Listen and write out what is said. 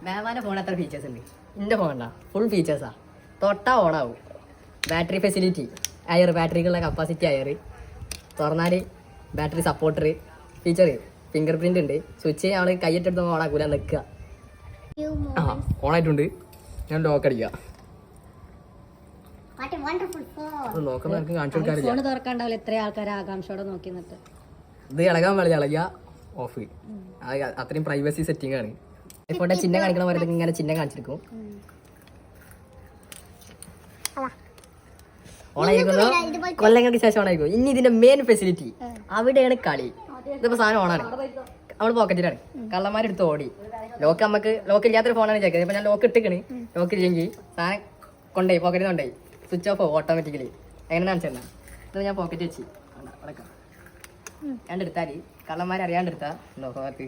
മേമാൻ്റെ phone എത്ര features ഉണ്ട്? എൻ്റെ ഫോണാ ഫുൾ ഫീച്ചേഴ്സാ. തൊട്ടാ ഓണാവും. ബാറ്ററി ഫെസിലിറ്റി, അയർ, ബാറ്ററിക്കുള്ള കപ്പാസിറ്റി അയർ, തുറന്നാൽ battery supporter feature, finger print ഉണ്ട്. സ്വിച്ച് നമ്മൾ കയ്യിട്ടെടുത്ത് ഓണാക്കൂല, നിൽക്കുക. ആ ഓണായിട്ടുണ്ട്. ഞാൻ ലോക്ക് അടിക്കുക. നോക്കുന്ന എനിക്ക് കാണിച്ചു കൊടുക്കാറില്ല. എത്ര ആൾക്കാർ ആകാംക്ഷയോടെ നോക്കി നിന്നിട്ട് ഇത് ഇളകാൻ പാടില്ല, ഇളകിയ ഓഫ്. അത്രയും പ്രൈവസി സെറ്റിംഗ് ആണ്. ഐഫോണിന്റെ ചിഹ്നം കാണിക്കണ പോലെ ഇങ്ങനെ ചിഹ്നം കാണിച്ചിരിക്കും. ഓണായിരിക്കുന്നു, കൊല്ലങ്ങൾക്ക് ശേഷം ഓണായിരിക്കും. ഇനി ഇതിന്റെ മെയിൻ ഫെസിലിറ്റി, അവിടെയാണ് കളി. ഇതിപ്പോ സാധനം ഓണാണ്, നമ്മള് പോക്കറ്റിലാണ്. കള്ളന്മാരെടുത്ത് ഓടി. ലോക്ക് നമുക്ക് ലോക്ക് ഇല്ലാത്തൊരു ഫോണാണ് ചോദിക്കുന്നത്. ഇപ്പൊ ഞാൻ ലോക്ക് ഇട്ടിക്കണ്, ലോക്ക് ഇല്ലെങ്കിൽ സാധനം കൊണ്ടുപോയി പോക്കറ്റിൽ കൊണ്ടുപോയി സ്വിച്ച് ഓഫ് ആവും ഓട്ടോമാറ്റിക്കലി. എങ്ങനെ കാണിച്ചാൽ ഇത് ഞാൻ പോക്കറ്റ് വെച്ച് അടക്കാം. കണ്ടെടുത്താല് കള്ളന്മാരെ അറിയാണ്ടെടുത്താ ഭാഗത്ത്